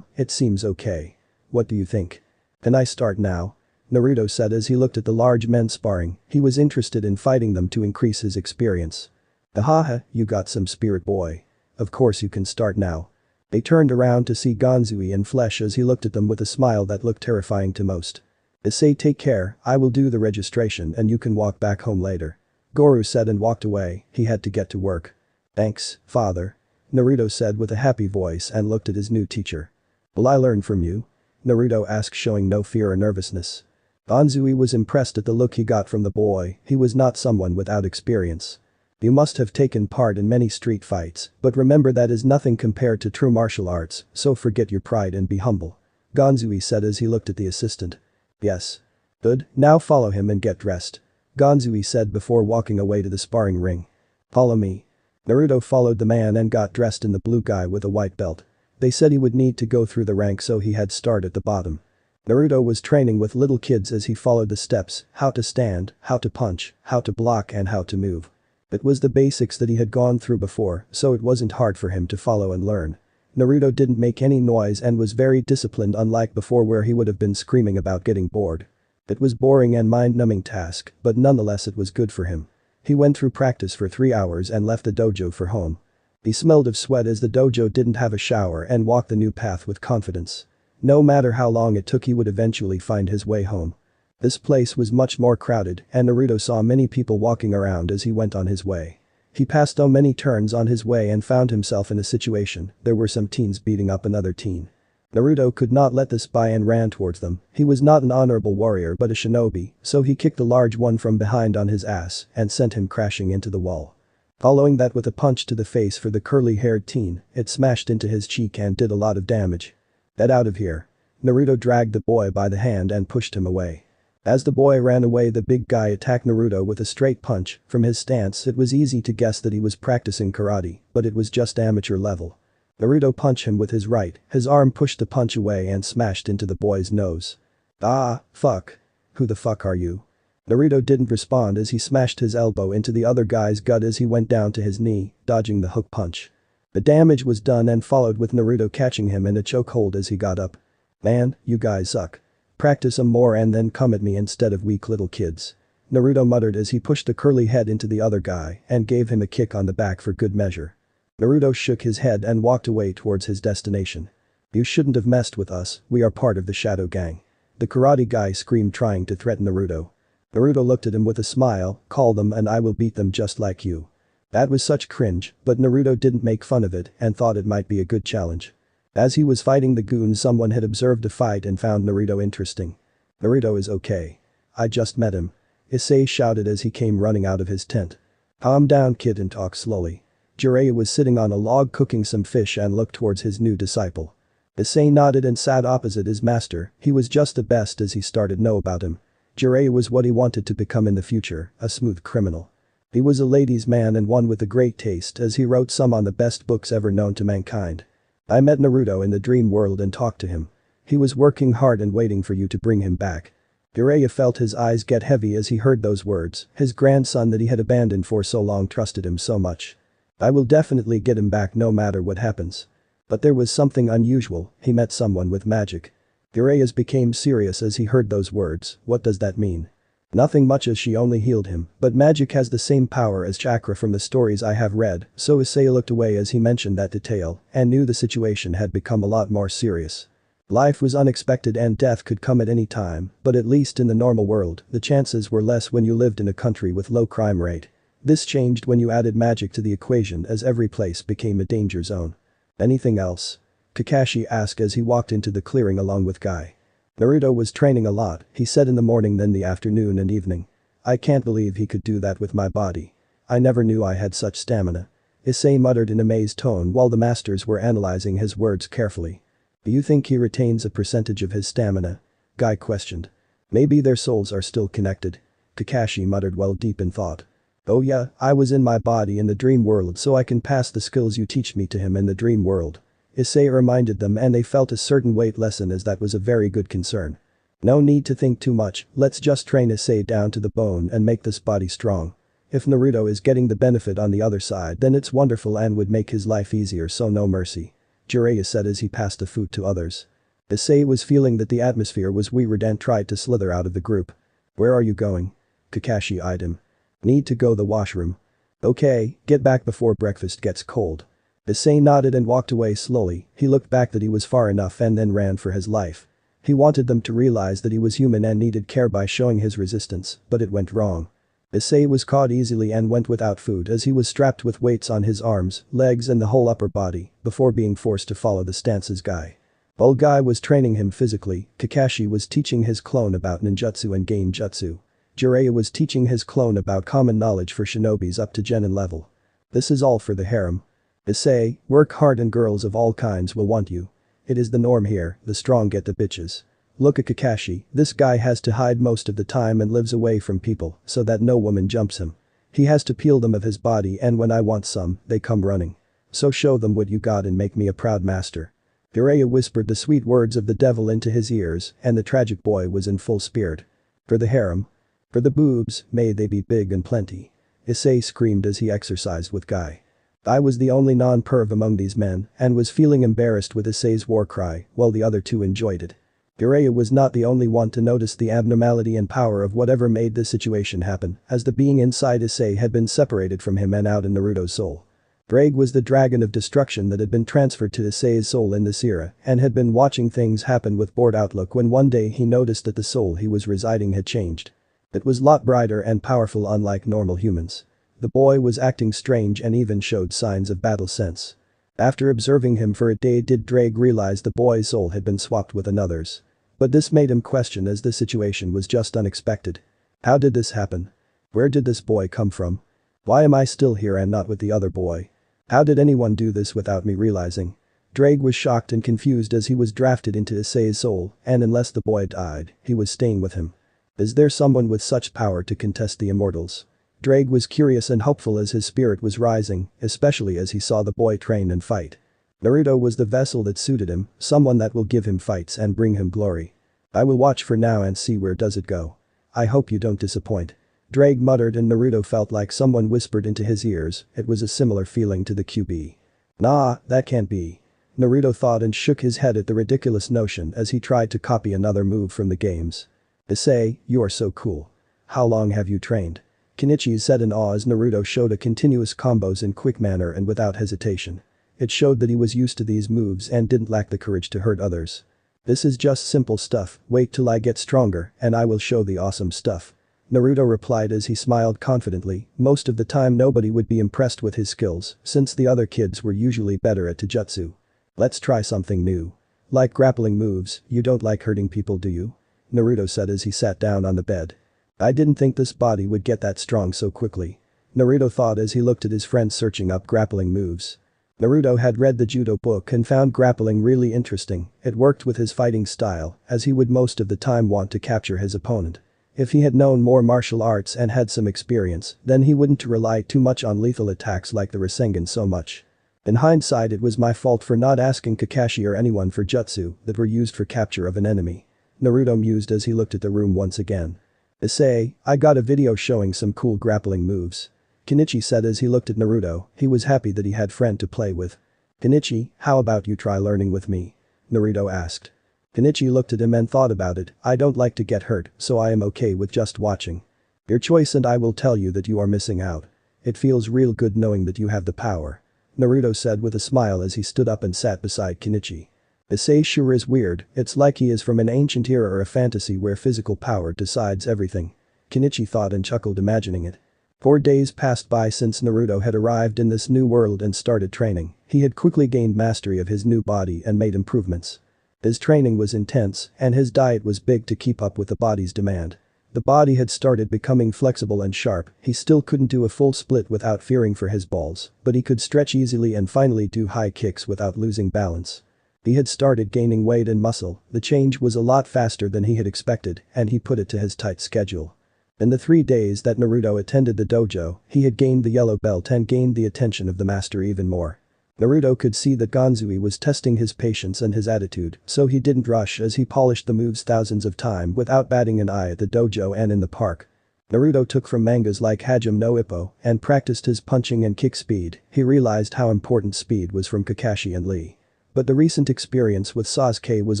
It seems okay. What do you think? Can I start now? Naruto said as he looked at the large men sparring, he was interested in fighting them to increase his experience. Haha, you got some spirit boy. Of course you can start now. They turned around to see Gonzui in flesh as he looked at them with a smile that looked terrifying to most. Issei, take care, I will do the registration and you can walk back home later. Goro said and walked away, he had to get to work. Thanks, father. Naruto said with a happy voice and looked at his new teacher. Will I learn from you? Naruto asked, showing no fear or nervousness. Gonzui was impressed at the look he got from the boy, he was not someone without experience. You must have taken part in many street fights, but remember that is nothing compared to true martial arts, so forget your pride and be humble. Gonzui said as he looked at the assistant. Yes. Good, now follow him and get dressed. Gonzui said before walking away to the sparring ring. Follow me. Naruto followed the man and got dressed in the blue guy with a white belt. They said he would need to go through the ranks so he had start at the bottom. Naruto was training with little kids as he followed the steps, how to stand, how to punch, how to block and how to move. It was the basics that he had gone through before, so it wasn't hard for him to follow and learn. Naruto didn't make any noise and was very disciplined, unlike before where he would have been screaming about getting bored. It was boring and mind-numbing task, but nonetheless it was good for him. He went through practice for 3 hours and left the dojo for home. He smelled of sweat as the dojo didn't have a shower and walked the new path with confidence. No matter how long it took, he would eventually find his way home. This place was much more crowded and Naruto saw many people walking around as he went on his way. He passed so many turns on his way and found himself in a situation, there were some teens beating up another teen. Naruto could not let this by and ran towards them, he was not an honorable warrior but a shinobi, so he kicked the large one from behind on his ass and sent him crashing into the wall. Following that with a punch to the face for the curly-haired teen, it smashed into his cheek and did a lot of damage. Get out of here. Naruto dragged the boy by the hand and pushed him away. As the boy ran away, the big guy attacked Naruto with a straight punch. From his stance it was easy to guess that he was practicing karate, but it was just amateur level. Naruto punched him with his right, his arm pushed the punch away and smashed into the boy's nose. Ah, fuck. Who the fuck are you? Naruto didn't respond as he smashed his elbow into the other guy's gut as he went down to his knee, dodging the hook punch. The damage was done and followed with Naruto catching him in a chokehold as he got up. Man, you guys suck. practice some more and then come at me instead of weak little kids. Naruto muttered as he pushed the curly head into the other guy and gave him a kick on the back for good measure. Naruto shook his head and walked away towards his destination. You shouldn't have messed with us, we are part of the Shadow Gang. The karate guy screamed, trying to threaten Naruto. Naruto looked at him with a smile, call them and I will beat them just like you. That was such cringe, but Naruto didn't make fun of it and thought it might be a good challenge. As he was fighting the goon, someone had observed the fight and found Naruto interesting. Naruto is okay. I just met him. Issei shouted as he came running out of his tent. Calm down kid and talk slowly. Jiraiya was sitting on a log cooking some fish and looked towards his new disciple. Issei nodded and sat opposite his master, he was just the best as he started know about him. Jiraiya was what he wanted to become in the future, a smooth criminal. He was a ladies' man and one with a great taste as he wrote some on the best books ever known to mankind. I met Naruto in the dream world and talked to him. He was working hard and waiting for you to bring him back. Jiraiya felt his eyes get heavy as he heard those words, his grandson that he had abandoned for so long trusted him so much. I will definitely get him back no matter what happens. But there was something unusual, he met someone with magic. Jiraiya became serious as he heard those words, what does that mean? Nothing much as she only healed him, but magic has the same power as chakra from the stories I have read, so Issei looked away as he mentioned that detail and knew the situation had become a lot more serious. Life was unexpected and death could come at any time, but at least in the normal world, the chances were less when you lived in a country with low crime rate. This changed when you added magic to the equation as every place became a danger zone. Anything else? Kakashi asked as he walked into the clearing along with Guy. Naruto was training a lot, he said in the morning then the afternoon and evening. I can't believe he could do that with my body. I never knew I had such stamina. Issei muttered in a amazed tone while the masters were analyzing his words carefully. Do you think he retains a percentage of his stamina? Guy questioned. Maybe their souls are still connected. Kakashi muttered while deep in thought. Oh yeah, I was in my body in the dream world so I can pass the skills you teach me to him in the dream world. Issei reminded them and they felt a certain weight lesson as that was a very good concern. No need to think too much, let's just train Issei down to the bone and make this body strong. If Naruto is getting the benefit on the other side then it's wonderful and would make his life easier so no mercy. Jiraiya said as he passed the food to others. Issei was feeling that the atmosphere was weird and tried to slither out of the group. Where are you going? Kakashi eyed him. Need to go the washroom. Okay, get back before breakfast gets cold. Issei nodded and walked away slowly, he looked back that he was far enough and then ran for his life. He wanted them to realize that he was human and needed care by showing his resistance, but it went wrong. Issei was caught easily and went without food as he was strapped with weights on his arms, legs and the whole upper body, before being forced to follow the stances Guy. While Guy was training him physically, Kakashi was teaching his clone about ninjutsu and genjutsu. Jiraiya was teaching his clone about common knowledge for shinobis up to genin level. This is all for the harem. Issei, work hard and girls of all kinds will want you. It is the norm here, the strong get the bitches. Look at Kakashi, this guy has to hide most of the time and lives away from people so that no woman jumps him. He has to peel them of his body and when I want some, they come running. So show them what you got and make me a proud master. Jiraiya whispered the sweet words of the devil into his ears and the tragic boy was in full spirit. For the harem. For the boobs, may they be big and plenty. Issei screamed as he exercised with Guy. I was the only non-perv among these men and was feeling embarrassed with Issei's war cry while the other two enjoyed it. Jiraiya was not the only one to notice the abnormality and power of whatever made this situation happen as the being inside Issei had been separated from him and out in Naruto's soul. Drake was the dragon of destruction that had been transferred to Issei's soul in this era and had been watching things happen with bored outlook when one day he noticed that the soul he was residing had changed. It was lot brighter and powerful unlike normal humans. The boy was acting strange and even showed signs of battle sense. After observing him for a day did Drake realize the boy's soul had been swapped with another's. But this made him question as the situation was just unexpected. How did this happen? Where did this boy come from? Why am I still here and not with the other boy? How did anyone do this without me realizing? Drake was shocked and confused as he was drafted into Issei's soul and unless the boy died, he was staying with him. Is there someone with such power to contest the immortals? Drake was curious and hopeful as his spirit was rising, especially as he saw the boy train and fight. Naruto was the vessel that suited him, someone that will give him fights and bring him glory. I will watch for now and see where does it go. I hope you don't disappoint. Drake muttered and Naruto felt like someone whispered into his ears, it was a similar feeling to the QB. Nah, that can't be. Naruto thought and shook his head at the ridiculous notion as he tried to copy another move from the games. Issei, you are so cool. How long have you trained? Kenichi said in awe as Naruto showed a continuous combos in quick manner and without hesitation. It showed that he was used to these moves and didn't lack the courage to hurt others. This is just simple stuff, wait till I get stronger and I will show the awesome stuff. Naruto replied as he smiled confidently, most of the time nobody would be impressed with his skills since the other kids were usually better at taijutsu. Let's try something new. Like grappling moves, you don't like hurting people do you? Naruto said as he sat down on the bed. I didn't think this body would get that strong so quickly. Naruto thought as he looked at his friend searching up grappling moves. Naruto had read the judo book and found grappling really interesting, it worked with his fighting style, as he would most of the time want to capture his opponent. If he had known more martial arts and had some experience, then he wouldn't rely too much on lethal attacks like the Rasengan so much. In hindsight it was my fault for not asking Kakashi or anyone for jutsu that were used for capture of an enemy. Naruto mused as he looked at the room once again. Issei, I got a video showing some cool grappling moves. Kenichi said as he looked at Naruto, he was happy that he had a friend to play with. Kenichi, how about you try learning with me? Naruto asked. Kenichi looked at him and thought about it, I don't like to get hurt, so I am okay with just watching. Your choice and I will tell you that you are missing out. It feels real good knowing that you have the power. Naruto said with a smile as he stood up and sat beside Kenichi. Issei sure is weird, it's like he is from an ancient era or a fantasy where physical power decides everything. Kenichi thought and chuckled imagining it. 4 days passed by since Naruto had arrived in this new world and started training, he had quickly gained mastery of his new body and made improvements. His training was intense and his diet was big to keep up with the body's demand. The body had started becoming flexible and sharp, he still couldn't do a full split without fearing for his balls, but he could stretch easily and finally do high kicks without losing balance. He had started gaining weight and muscle, the change was a lot faster than he had expected and he put it to his tight schedule. In the 3 days that Naruto attended the dojo, he had gained the yellow belt and gained the attention of the master even more. Naruto could see that Gonzui was testing his patience and his attitude, so he didn't rush as he polished the moves thousands of times without batting an eye at the dojo and in the park. Naruto took from mangas like Hajime no Ippo and practiced his punching and kick speed, he realized how important speed was from Kakashi and Lee. But the recent experience with Sasuke was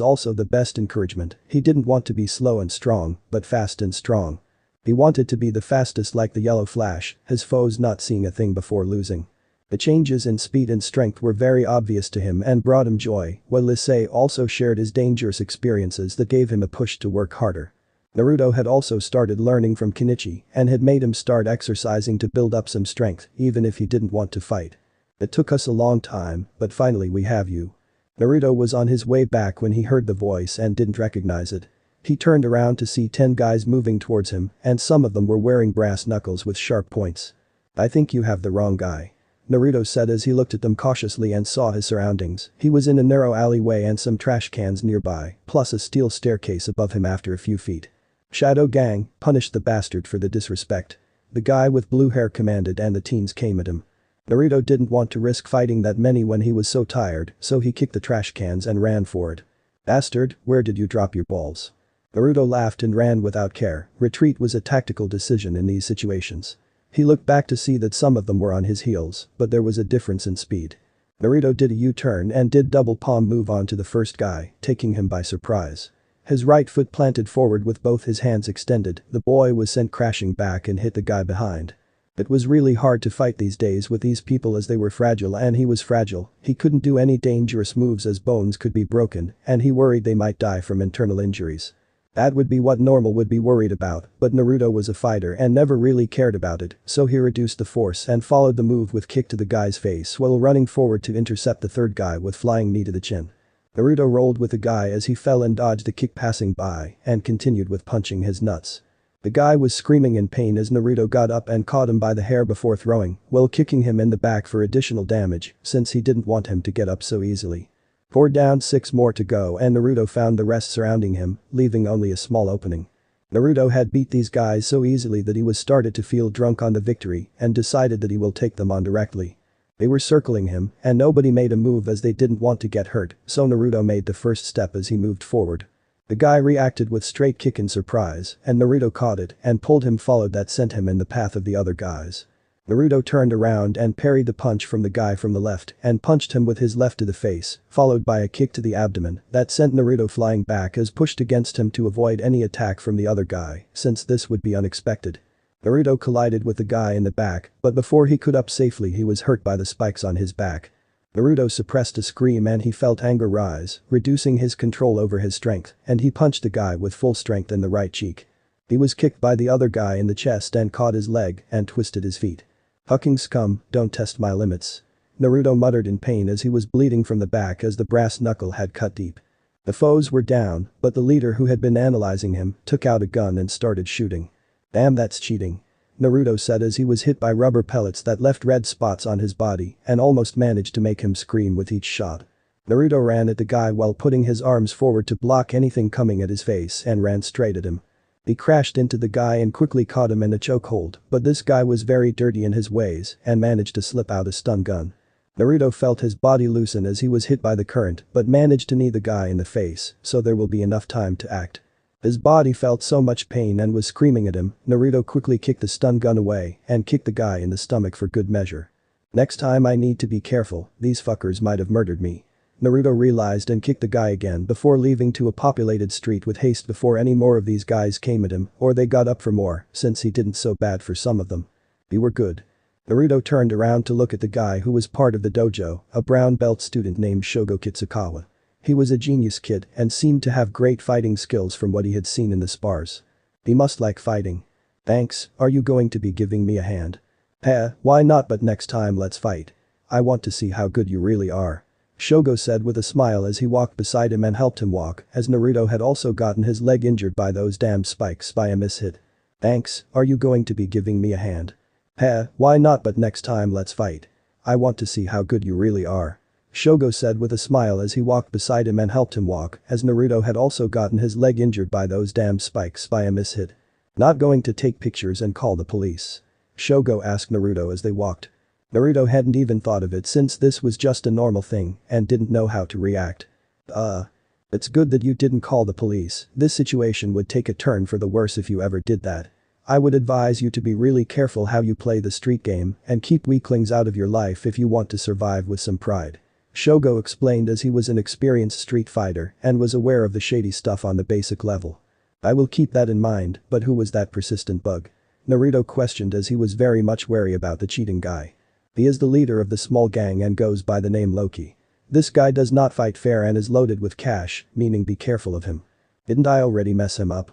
also the best encouragement, he didn't want to be slow and strong, but fast and strong. He wanted to be the fastest like the Yellow Flash, his foes not seeing a thing before losing. The changes in speed and strength were very obvious to him and brought him joy, while Issei also shared his dangerous experiences that gave him a push to work harder. Naruto had also started learning from Kenichi and had made him start exercising to build up some strength, even if he didn't want to fight. It took us a long time, but finally we have you. Naruto was on his way back when he heard the voice and didn't recognize it. He turned around to see 10 guys moving towards him and some of them were wearing brass knuckles with sharp points. I think you have the wrong guy. Naruto said as he looked at them cautiously and saw his surroundings, he was in a narrow alleyway and some trash cans nearby, plus a steel staircase above him after a few feet. Shadow Gang, punish the bastard for the disrespect. The guy with blue hair commanded and the teens came at him. Naruto didn't want to risk fighting that many when he was so tired, so he kicked the trash cans and ran for it. Bastard, where did you drop your balls? Naruto laughed and ran without care, retreat was a tactical decision in these situations. He looked back to see that some of them were on his heels, but there was a difference in speed. Naruto did a U-turn and did double palm move onto the first guy, taking him by surprise. His right foot planted forward with both his hands extended, the boy was sent crashing back and hit the guy behind. It was really hard to fight these days with these people as they were fragile and he was fragile, he couldn't do any dangerous moves as bones could be broken and he worried they might die from internal injuries. That would be what normal would be worried about, but Naruto was a fighter and never really cared about it, so he reduced the force and followed the move with kick to the guy's face while running forward to intercept the third guy with flying knee to the chin. Naruto rolled with the guy as he fell and dodged the kick passing by and continued with punching his nuts. The guy was screaming in pain as Naruto got up and caught him by the hair before throwing, while kicking him in the back for additional damage since he didn't want him to get up so easily. 4 down, 6 more to go and Naruto found the rest surrounding him, leaving only a small opening. Naruto had beat these guys so easily that he was started to feel drunk on the victory and decided that he will take them on directly. They were circling him and nobody made a move as they didn't want to get hurt, so Naruto made the first step as he moved forward. The guy reacted with straight kick in surprise and Naruto caught it and pulled him followed that sent him in the path of the other guys. Naruto turned around and parried the punch from the guy from the left and punched him with his left to the face, followed by a kick to the abdomen that sent Naruto flying back as pushed against him to avoid any attack from the other guy, since this would be unexpected. Naruto collided with the guy in the back, but before he could up safely he was hurt by the spikes on his back. Naruto suppressed a scream and he felt anger rise, reducing his control over his strength, and he punched the guy with full strength in the right cheek. He was kicked by the other guy in the chest and caught his leg and twisted his feet. "Fucking scum, don't test my limits." Naruto muttered in pain as he was bleeding from the back as the brass knuckle had cut deep. The foes were down, but the leader who had been analyzing him took out a gun and started shooting. "Damn, that's cheating," Naruto said as he was hit by rubber pellets that left red spots on his body and almost managed to make him scream with each shot. Naruto ran at the guy while putting his arms forward to block anything coming at his face and ran straight at him. He crashed into the guy and quickly caught him in a chokehold, but this guy was very dirty in his ways and managed to slip out a stun gun. Naruto felt his body loosen as he was hit by the current but managed to knee the guy in the face, so there will be enough time to act. His body felt so much pain and was screaming at him. Naruto quickly kicked the stun gun away and kicked the guy in the stomach for good measure. "Next time I need to be careful, these fuckers might have murdered me," Naruto realized and kicked the guy again before leaving to a populated street with haste before any more of these guys came at him or they got up for more, since he didn't so bad for some of them. "We were good." Naruto turned around to look at the guy who was part of the dojo, a brown belt student named Shogo Kitsukawa. He was a genius kid and seemed to have great fighting skills from what he had seen in the spars. He must like fighting. "Thanks, are you going to be giving me a hand?" Why not, but next time let's fight. I want to see how good you really are," Shogo said with a smile as he walked beside him and helped him walk, as Naruto had also gotten his leg injured by those damn spikes by a mishit. "Thanks, are you going to be giving me a hand?" Why not, but next time let's fight. I want to see how good you really are," Shogo said with a smile as he walked beside him and helped him walk, as Naruto had also gotten his leg injured by those damn spikes by a mishit. "Not going to take pictures and call the police?" Shogo asked Naruto as they walked. Naruto hadn't even thought of it since this was just a normal thing and didn't know how to react. It's good that you didn't call the police. This situation would take a turn for the worse if you ever did that. I would advise you to be really careful how you play the street game and keep weaklings out of your life if you want to survive with some pride," Shogo explained as he was an experienced street fighter and was aware of the shady stuff on the basic level. "I will keep that in mind, but who was that persistent bug?" Naruto questioned as he was very much wary about the cheating guy. "He is the leader of the small gang and goes by the name Loki. This guy does not fight fair and is loaded with cash, meaning be careful of him. Didn't I already mess him up?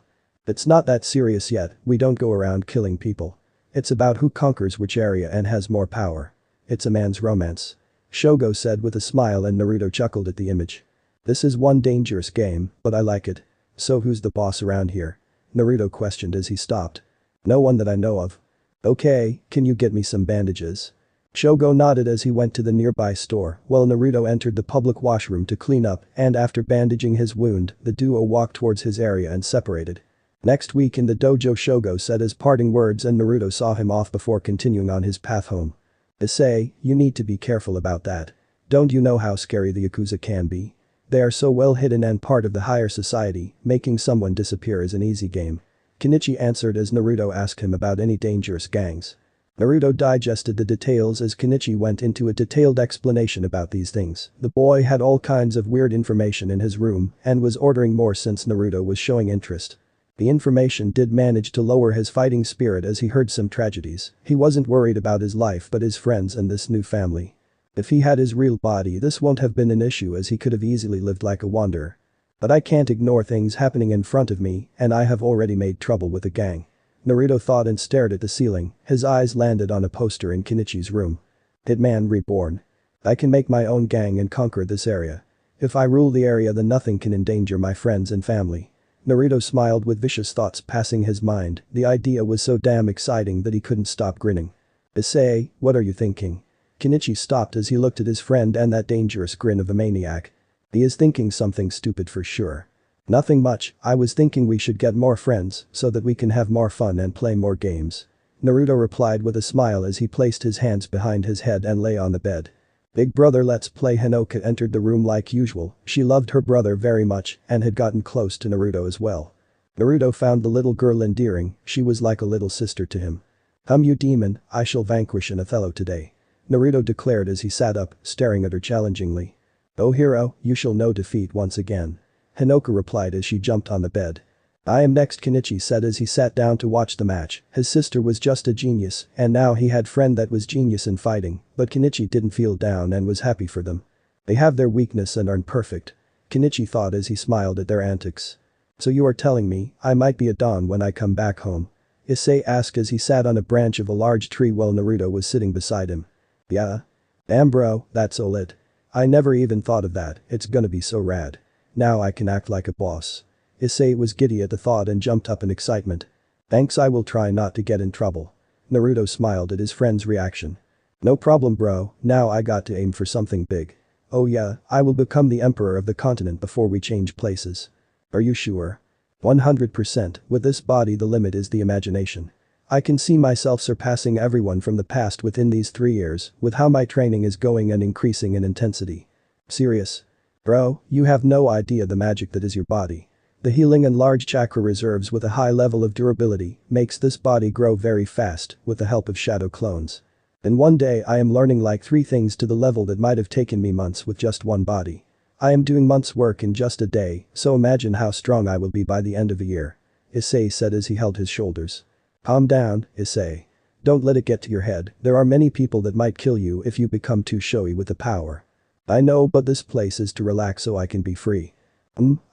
It's not that serious yet, we don't go around killing people. It's about who conquers which area and has more power. It's a man's romance," Shogo said with a smile and Naruto chuckled at the image. "This is one dangerous game, but I like it. So who's the boss around here?" Naruto questioned as he stopped. "No one that I know of." "Okay, can you get me some bandages?" Shogo nodded as he went to the nearby store while Naruto entered the public washroom to clean up and after bandaging his wound, the duo walked towards his area and separated. "Next week in the dojo," Shogo said as parting words and Naruto saw him off before continuing on his path home. "Issei, you need to be careful about that. Don't you know how scary the Yakuza can be? They are so well hidden and part of the higher society, making someone disappear is an easy game." Kenichi answered as Naruto asked him about any dangerous gangs. Naruto digested the details as Kenichi went into a detailed explanation about these things. The boy had all kinds of weird information in his room and was ordering more since Naruto was showing interest. The information did manage to lower his fighting spirit as he heard some tragedies. He wasn't worried about his life but his friends and this new family. If he had his real body, this won't have been an issue as he could have easily lived like a wanderer. But I can't ignore things happening in front of me and I have already made trouble with the gang. Naruto thought and stared at the ceiling, his eyes landed on a poster in Kenichi's room. "Hitman Reborn. I can make my own gang and conquer this area. If I rule the area then nothing can endanger my friends and family." Naruto smiled with vicious thoughts passing his mind, the idea was so damn exciting that he couldn't stop grinning. "Issei, what are you thinking?" Kenichi stopped as he looked at his friend and that dangerous grin of a maniac. "He is thinking something stupid for sure." "Nothing much, I was thinking we should get more friends so that we can have more fun and play more games," Naruto replied with a smile as he placed his hands behind his head and lay on the bed. "Big brother, let's play." Hinoka entered the room like usual, she loved her brother very much and had gotten close to Naruto as well. Naruto found the little girl endearing, she was like a little sister to him. You demon, I shall vanquish an Othello today," Naruto declared as he sat up, staring at her challengingly. "Oh hero, you shall know defeat once again," Hinoka replied as she jumped on the bed. "I am next," Kenichi said as he sat down to watch the match. His sister was just a genius, and now he had friend that was genius in fighting, but Kenichi didn't feel down and was happy for them. They have their weakness and aren't perfect, Kenichi thought as he smiled at their antics. "So you are telling me I might be a don when I come back home?" Issei asked as he sat on a branch of a large tree while Naruto was sitting beside him. "Yeah? Damn bro, that's so lit. I never even thought of that, it's gonna be so rad. Now I can act like a boss." Issei was giddy at the thought and jumped up in excitement. "Thanks, I will try not to get in trouble." Naruto smiled at his friend's reaction. "No problem bro, now I got to aim for something big. Oh yeah, I will become the emperor of the continent before we change places." "Are you sure?" 100%, with this body the limit is the imagination. I can see myself surpassing everyone from the past within these 3 years, with how my training is going and increasing in intensity. Serious? Bro, you have no idea the magic that is your body. The healing and large chakra reserves with a high level of durability makes this body grow very fast with the help of shadow clones. In one day I am learning like 3 things to the level that might have taken me months with just one body. I am doing months work in just a day, so imagine how strong I will be by the end of a year," Issei said as he held his shoulders. "Calm down, Issei. Don't let it get to your head, there are many people that might kill you if you become too showy with the power. I know, but this place is to relax so I can be free."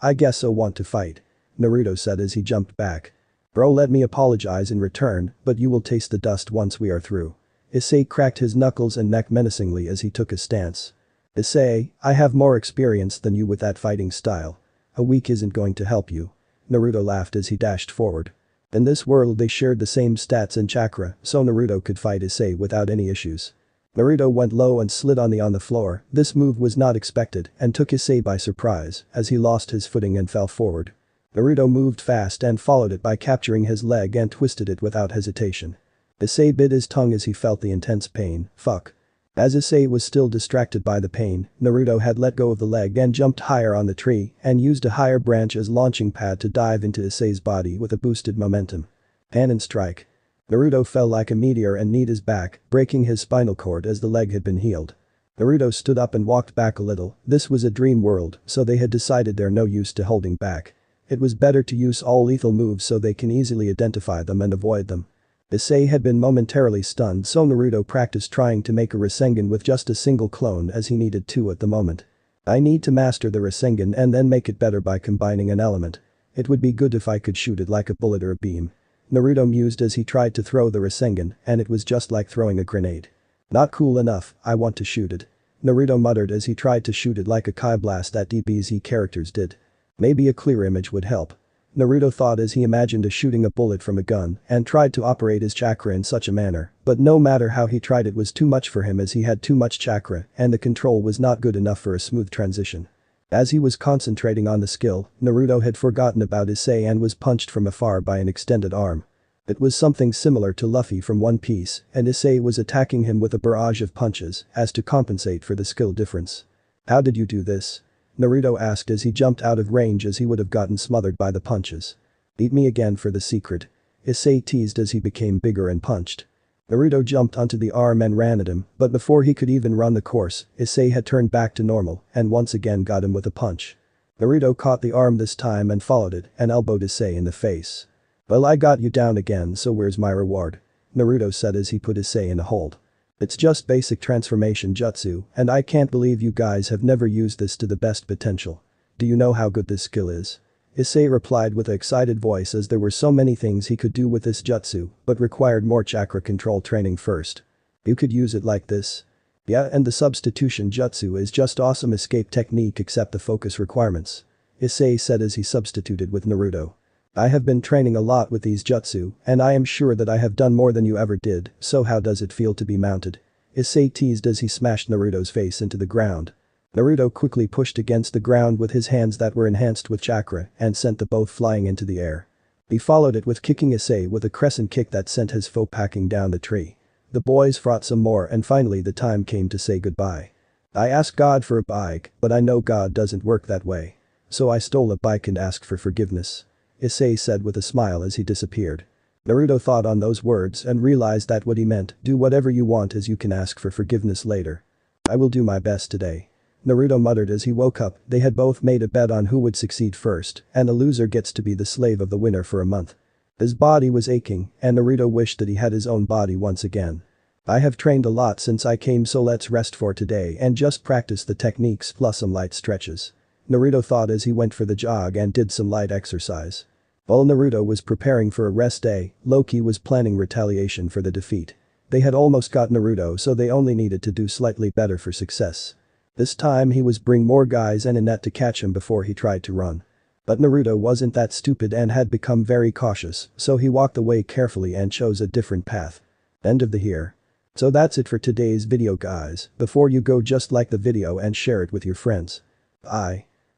I guess I want to fight," Naruto said as he jumped back. "Bro, let me apologize in return, but you will taste the dust once we are through." Issei cracked his knuckles and neck menacingly as he took a stance. "Issei, I have more experience than you with that fighting style. A week isn't going to help you." Naruto laughed as he dashed forward. In this world they shared the same stats and chakra, so Naruto could fight Issei without any issues. Naruto went low and slid on the floor. This move was not expected and took Issei by surprise as he lost his footing and fell forward. Naruto moved fast and followed it by capturing his leg and twisted it without hesitation. Issei bit his tongue as he felt the intense pain. Fuck. As Issei was still distracted by the pain, Naruto had let go of the leg and jumped higher on the tree and used a higher branch as launching pad to dive into Issei's body with a boosted momentum. Cannon strike. Naruto fell like a meteor and kneed his back, breaking his spinal cord as the leg had been healed. Naruto stood up and walked back a little. This was a dream world, so they had decided they're no use to holding back. It was better to use all lethal moves so they can easily identify them and avoid them. Issei had been momentarily stunned, so Naruto practiced trying to make a Rasengan with just a single clone as he needed 2 at the moment. "I need to master the Rasengan and then make it better by combining an element. It would be good if I could shoot it like a bullet or a beam." Naruto mused as he tried to throw the Rasengan, and it was just like throwing a grenade. "Not cool enough, I want to shoot it," Naruto muttered as he tried to shoot it like a Kai blast that DBZ characters did. Maybe a clear image would help. Naruto thought as he imagined shooting a bullet from a gun and tried to operate his chakra in such a manner, but no matter how he tried it was too much for him as he had too much chakra and the control was not good enough for a smooth transition. As he was concentrating on the skill, Naruto had forgotten about Issei and was punched from afar by an extended arm. It was something similar to Luffy from One Piece, and Issei was attacking him with a barrage of punches as to compensate for the skill difference. "How did you do this?" Naruto asked as he jumped out of range as he would have gotten smothered by the punches. "Beat me again for the secret," Issei teased as he became bigger and punched. Naruto jumped onto the arm and ran at him, but before he could even run the course, Issei had turned back to normal and once again got him with a punch. Naruto caught the arm this time and followed it and elbowed Issei in the face. "Well, I got you down again, so where's my reward?" Naruto said as he put Issei in a hold. "It's just basic transformation jutsu, and I can't believe you guys have never used this to the best potential. Do you know how good this skill is?" Issei replied with an excited voice as there were so many things he could do with this jutsu, but required more chakra control training first. "You could use it like this?" "Yeah, and the substitution jutsu is just awesome escape technique except the focus requirements," Issei said as he substituted with Naruto. "I have been training a lot with these jutsu, and I am sure that I have done more than you ever did, so how does it feel to be mounted?" Issei teased as he smashed Naruto's face into the ground. Naruto quickly pushed against the ground with his hands that were enhanced with chakra and sent the both flying into the air. He followed it with kicking Issei with a crescent kick that sent his foe packing down the tree. The boys fought some more and finally the time came to say goodbye. "I asked God for a bike, but I know God doesn't work that way. So I stole a bike and asked for forgiveness," Issei said with a smile as he disappeared. Naruto thought on those words and realized that what he meant, do whatever you want as you can ask for forgiveness later. I will do my best today. Naruto muttered as he woke up. They had both made a bet on who would succeed first, and the loser gets to be the slave of the winner for a month. His body was aching, and Naruto wished that he had his own body once again. I have trained a lot since I came, so let's rest for today and just practice the techniques plus some light stretches. Naruto thought as he went for the jog and did some light exercise. While Naruto was preparing for a rest day, Loki was planning retaliation for the defeat. They had almost got Naruto, so they only needed to do slightly better for success. This time he was bring more guys and a net to catch him before he tried to run. But Naruto wasn't that stupid and had become very cautious, so he walked away carefully and chose a different path. End of the here. So that's it for today's video guys. Before you go, just like the video and share it with your friends. Bye.